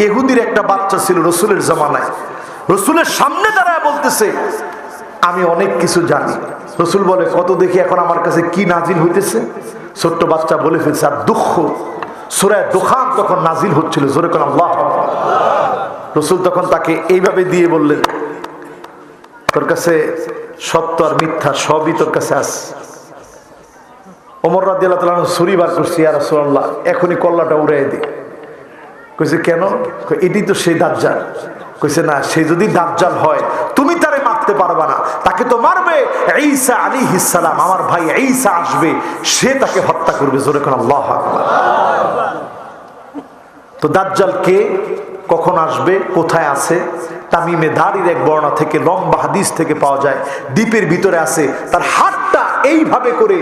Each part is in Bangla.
ইহুদির একটা বাচ্চা ছিল রসুলের জামানায়, রসুলের সামনে দাঁড়ায় বলতেছে আমি অনেক কিছু জানি। রসুল বলে কত দেখি এখন আমার কাছে কি নাজিল হইতেছে। ছোট্ট বাচ্চা বলে ফেলছে আর দুঃখ সূরা দুখান তখন নাজিল হচ্ছিল, জোরে কোন আল্লাহ। রসুল তখন তাকে এইভাবে দিয়ে বললেন তোর কাছে সত্য আর মিথ্যা সবই তোর কাছে আছে। ওমর রাদিয়াল্লাহু তাআলা ছুরি বার করছে, ইয়া রাসূলুল্লাহ এখনই কল্লাটা উড়াই দি। কইছে কেন? এটি তো সেই দাজ্জাল। কইছে না, সে যদি দাজ্জাল হয় তুমি তারে মারতে পারবা না, তাকে তো মারবে ঈসা আলাইহিস সালাম, আমার ভাই ঈসা আসবে, সে তাকে হত্যা করবে। জোরে কোন আল্লাহু আকবার। তো দাজ্জাল কে, কখন আসবে, কোথায় আছে? তামিমে দারির এক বর্ণনা থেকে লম্বা হাদিস থেকে পাওয়া যায় দ্বীপের ভিতরে আছে, তার হাতটা এইভাবে করে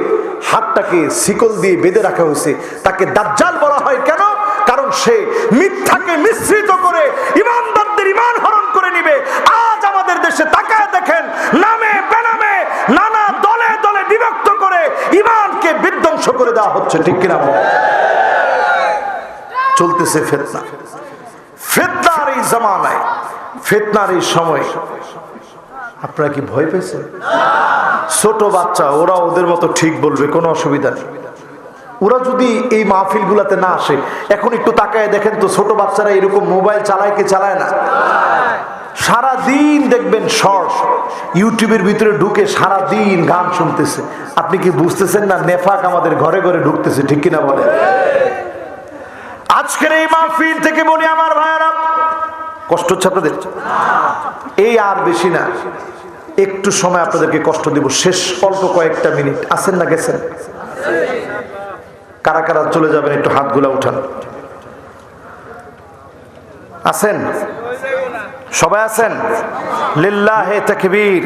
হাতটাকে শিকল দিয়ে বেঁধে রাখা হয়েছে। তাকে দাজ্জাল বলা হয় কেন? কারণ সে মিথ্যাকে মিশ্রিত করে ইমানদারদের ইমান হরণ করে নিবে। আজ আমাদের দেশে তাকায় দেখেন, নামে বেনামে নানা দলে দলে বিভক্ত করে ইমানকে বিধ্বংস করে দেওয়া হচ্ছে, ঠিক কিনা? চলতেছে ফিতনা। ফিতনার এই জামানায়, ফিতনার এই সময় আপনারা কি ভয় পেয়েছেন? ছোট বাচ্চা ওরা ওদের মতো ঠিক বলবে, কোনো অসুবিধা নেই। ওরা যদি এই মাহফিল গুলাতে না আসে, এখন একটু তাকায় দেখেন তো ছোট বাচ্চারা এরকম মোবাইল চালায় কি চালায় না? সারা দিন দেখবেন শর্ট ইউটিউবের ভিতরে ঢুকে সারা দিন গান শুনতেছে। আপনি কি বুঝতেছেন না নেফাক আমাদের ঘরে ঘরে ঢুকতেছে, ঠিক কিনা বলেন? আজকের এই মাহফিল থেকে বলি আমার ভাইয়েরা, কষ্ট হচ্ছে আপনাদের? এই আর বেশি না, একটু সময় আপনাদেরকে কষ্ট দিব, শেষ অল্প কয়েকটা মিনিট। আছেন না গেছেন? কারা কারা চলে যাবেন একটু হাতগুলা উঠান। আছেন? সবাই আছেন? লিল্লাহে তাকবীর,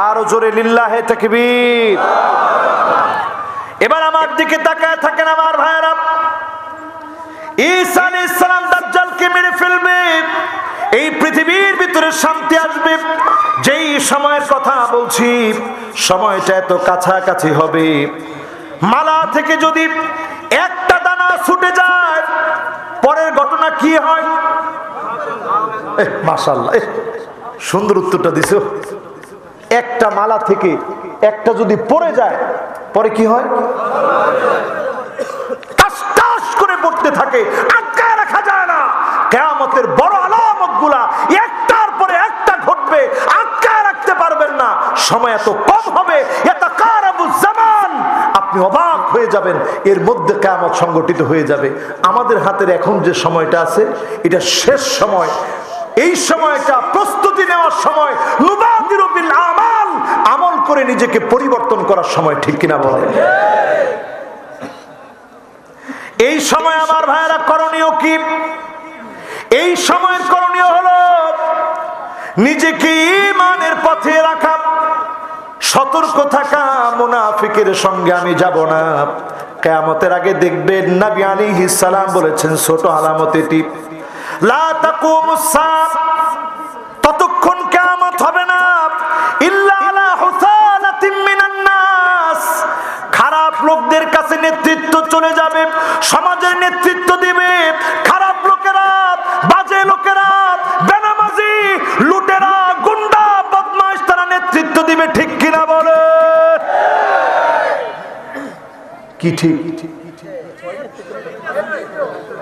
আরো জোরে লিল্লাহে তাকবীর। এবার আমার দিকে তাকায় থাকেন আমার ভাইয়েরা। ঈসা আলাইহিস সালাম দাজ্জালকে মেরে ফেলবে, এই পৃথিবীর ভিতরে শান্তি আসবে। যেই সময়ের কথা বলছি সময়টা এত কাছাকাছি হবে, মালা থেকে যদি একটা দানা ছুটে যায় পরের ঘটনা কি হয়? মাশাআল্লাহ, সুন্দর উত্তরটা দিছো। একটা মালা থেকে একটা যদি পড়ে যায় পরে কি হয়? টাস টাস করে পড়তে থাকে, আটকায় রাখা যায় না। কিয়ামতের বড় আলামত গুলা একটার পরে একটা ঘটবে, আটকায় রাখতে পারবেন না। সময় এত কম হবে, ইয়াতাকারাবুজ জামান, আপনি অবাক হয়ে যাবেন, এর মধ্যে কিয়ামত সংগঠিত হয়ে যাবে। আমাদের হাতের এখন যে সময়টা আছে এটা শেষ সময়। এই সময়টা প্রস্তুতি নেওয়ার সময়, নুবাদিরু বিল আমাল, আমল করে নিজেকে পরিবর্তন করার সময়, ঠিক কিনা বলেন? এই সময় আমার ভাইয়েরা করণীয় কি? এই সময়ের করণীয় হলো নিজেকে ঈমানের পথে রাখা, সতর্ক থাকা, মুনাফিকের সঙ্গে আমি যাব না। কিয়ামতের আগে দেখবেন নবী আলাইহিস সালাম বলেছেন ছোট আলামত এটি, লা তাকুমুস সাআত, ততক্ষণ কিয়ামত হবে না ইল্লা আলা হুসালাতিন মিনান নাস, খারাপ লোকদের কাছে নেতৃত্ব চলে যাবে, সমাজের নেতৃত্ব দিবে খারাপ লোকেরা, বাজে লোকেরা, বেনামাজি, লুটেরা, গুন্ডা, বদমাশ, তারা নেতৃত্ব দিবে, ঠিক কিনা বলে? কি ঠিক?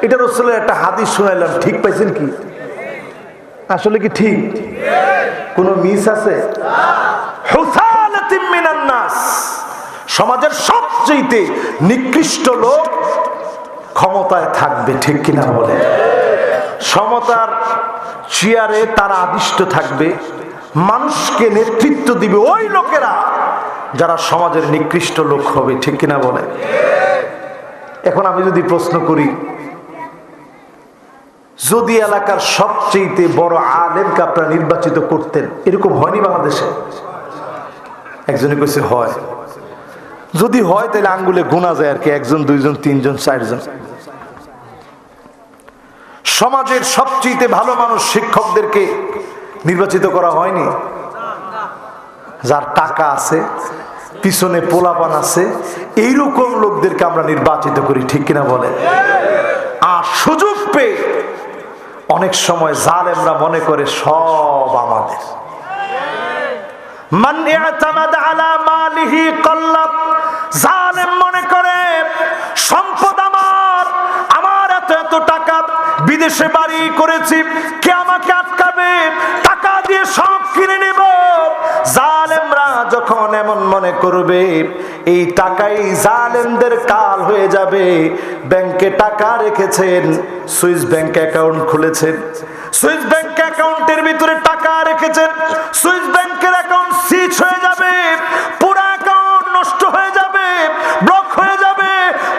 এটা রাসূলের একটা হাদিস শুনাইলাম, ঠিক পাইছেন কি? আসলে কি ঠিক? কোনো মিস আছে? হুসালাতিন মিনান নাস, সমাজের সবচেয়ে নিকৃষ্ট লোক ক্ষমতায় থাকবে, ঠিক কিনা বলে? ক্ষমতার চেয়ারে তারা আদিষ্ট থাকবে, মানুষকে নেতৃত্ব দিবে ওই লোকেরা যারা সমাজের নিকৃষ্ট লোক হবে, ঠিক কিনা বলে? এখন আমি যদি প্রশ্ন করি, যদি এলাকার সবচেয়ে বড় আলেমকে আপনারা নির্বাচিত করতেন, এরকম হয়নি বাংলাদেশে? একজনে কইছে হয়। যদি হয় তাহলে আঙ্গুলে গোনা যায় আর কি, একজন, দুইজন, তিনজন, চারজন। সমাজের সবচেয়ে ভালো মানুষ শিক্ষকদেরকে নির্বাচিত করা হয়নি? যার টাকা আছে, পিছনে পোলাপান আছে, এইরকম লোকদেরকে আমরা নির্বাচিত করি, ঠিক কিনা বলে? আর সুযোগ পেয়ে অনেক সময় জালেমরা মনে করে সব আমাদের। মান ইয়াতামাদা আলা মালিহি কাল্লাব, জালেম মনে করে সম্পদ আমার, আমার এত এত টাকা, বিদেশে বাড়ি করেছি, কে আমাকে আটকাবে, টাকা দিয়ে সব কিনে নেব। জালেমরা যখন এমন মনে করবে, এই টাকাই জালেমদের কাল হয়ে যাবে। ব্যাংকে টাকা রেখেছেন, সুইস ব্যাংক অ্যাকাউন্ট খুলেছেন, সুইস ব্যাংক অ্যাকাউন্টের ভিতরে টাকা রেখেছেন, সুইস ব্যাংকের অ্যাকাউন্ট সিজ হয়ে যাবে, পুরো অ্যাকাউন্ট নষ্ট হয়ে যাবে, ব্লক হয়ে যাবে,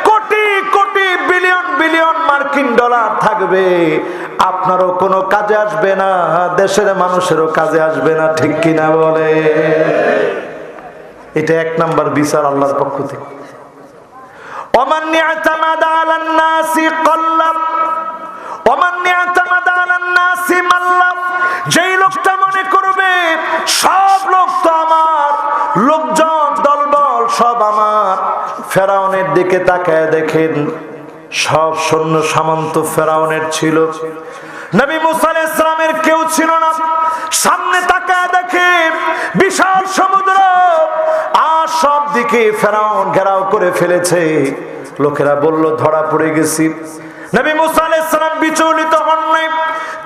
কোটি কোটি বিলিয়ন বিলিয়ন মার্কিন ডলার থাকবে, আপনারও কোনো কাজে আসবে না, দেশের মানুষেরও কাজে আসবে না। ঠিক কিনা বলে? এটা এক নাম্বার বিচার আল্লাহর পক্ষ থেকে। ওমান ইয়াতামাদা আলান নাসি কাল্লাব, ওমান ইয়াতামাদা আলান নাসি মাল্লাব, যেই লোকটা মনে করবে সব লোক তো আমার, লোকজন দলবল সব আমার। ফেরাউনের দিকে তাকায় দেখেন, সব সৈন্য সামন্ত ফেরাউনের ছিল, নবী মুসা আলাইহিস সালামের কেউ ছিল না। সামনে তাকায় দেখে বিশাল সমুদ্র, আর সব দিকে ফেরাউন ঘেরাও করে ফেলেছে। লোকেরা বলল ধরা পড়ে গেছি। নবী মুসা আলাইহিস সালাম বিচলিত হন নাই,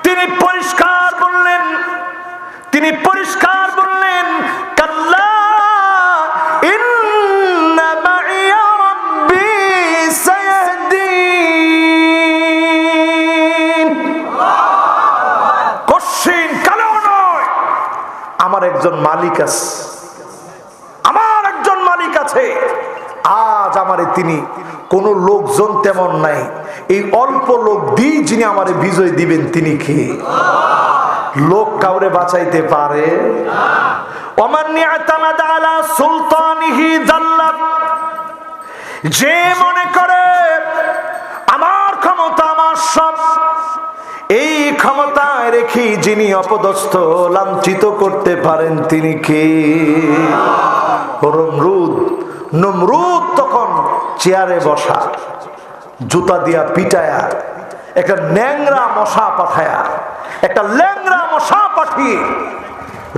তিনি পরিষ্কার বললেন, তিনি পরিষ্কার বললেন, কাল্লা ইন্না মাইয়া রাব্বি সায়াহদিন। কঠিন কালো নয়, আমার একজন মালিক আছে, আমার একজন মালিক আছে। আজ আমারে তিনি, কোন লোকজন তেমন নাই, এই অল্প লোক দিয়ে যিনি আমারে বিজয় দিবেন তিনি কে? লোক কাউরে বাঁচাইতে পারে? ওমান ইয়াতামাদা আলা সুলতানিহি যাল্লাব, যে মনে করে আমার ক্ষমতা আমার সব, এই ক্ষমতায় রেখে যিনি অপদস্থ লাঞ্ছিত করতে পারেন তিনি কে? নমরুদ তখন চেয়ারে বসা, জুতা দিয়া পিটায়া, একটা ন্যাংরা মশা পাঠায়া, একটা ল্যাংরা মশা পাঠিয়ে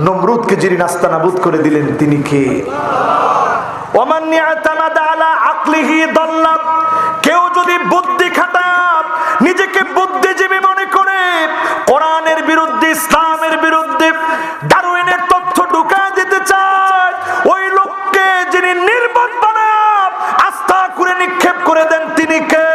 নমরুদকে যিনি নাস্তানাবুদ করে দিলেন তিনি কে? ওমান ইয়াতামাদা আলা আকলিহি দাল্লাব, কেউ যদি বুদ্ধি খাটায়, নিজেকে বুদ্ধিজীবী মনে করে, কোরআনের বিরুদ্ধে, ইসলামের বিরুদ্ধে ডারউইনের তথ্য ঢুকায় দিতে চায়, ওই লোককে যিনি নির্বোধ বানায় আস্থা করে নিক্ষেপ করে দেন তিনি কে?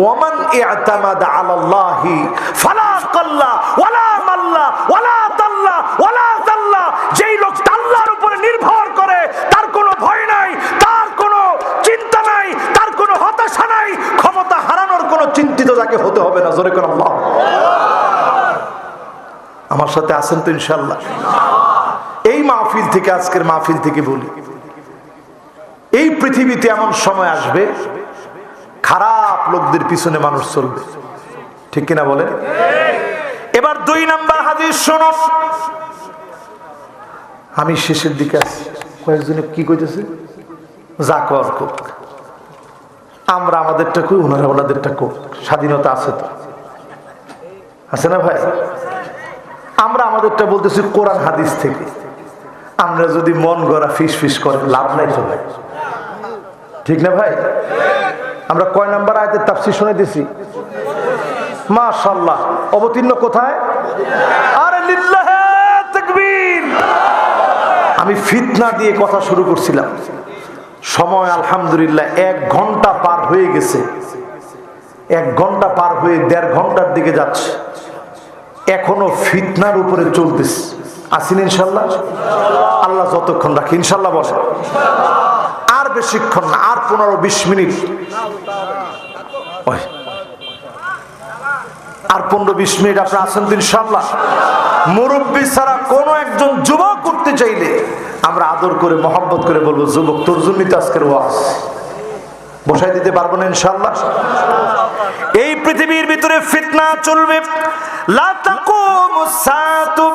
ওমান ইয়াতামাদা আলাল্লাহি ফালা কাল্লা ওয়ালা মাল্লা ওয়ালা দাল্লা ওয়ালা দাল্লা, যেই লোক আল্লাহর উপরে নির্ভর করে, তার কোনো ভয় নাই, তার কোনো চিন্তা নাই, তার কোনো হতাশা নাই, ক্ষমতা হারানোর কোনো চিন্তিত তাকে হতে হবে না। জোরে করে আল্লাহ। আমার সাথে আছেন তো ইনশাআল্লাহ? এই মাহফিল থেকে, আজকের মাহফিল থেকে বলি, এই পৃথিবীতে এমন সময় আসবে খারাপ লোকদের পিছনে মানুষ চলবে। ঠিক কিনা বলেন? এবার 2 নাম্বার হাদিস শোনো। আমি শেষের দিকে আছি, কয়েকজনে কি কইতেছে, যা কর কোক, আমরা আমাদেরটা কই, ওনারা ওনাদেরটা কোক, স্বাধীনতা আছে তো, আছে না ভাই? আমরা আমাদেরটা বলতেছি কোরআন হাদিস থেকে। আমরা যদি মন গড়া ফিস ফিস করে লাভ নাই তো ভাই, ঠিক না ভাই? আমরা কয় নাম্বার আয়াতের তাফসীর শুনাইতেছি? মাশাআল্লাহ। অবতীর্ণ কোথায়? আরে লিল্লাহে তাকবীর। আমি ফিতনা দিয়ে কথা শুরু করছিলাম, সময় আলহামদুলিল্লাহ 1 ঘন্টা পার হয়ে গেছে, 1 ঘন্টা পার হয়ে 1.5 ঘন্টার দিকে যাচ্ছে, এখনো ফিতনার উপরে চলতেছে। আসেন ইনশাআল্লাহ? আল্লাহ যতক্ষণ রাখে ইনশাআল্লাহ বসে, আর বেশিক্ষণ না, আর 15-20 মিনিট, আর 15-20 মিনিট আপনারা আসেন তো ইনশাআল্লাহ। মুরব্বী ছাড়া কোনো একজন যুবক করতে চাইলে আমরা আদর করে মহব্বত করে বলবো, যুবক তোর জন্যই তো আজকের ওয়াজ, বসাই দিতে পারবো না ইনশাআল্লাহ? এই পৃথিবীর ভিতরে ফিতনা চলবে, লা তাকুমুস সাআতু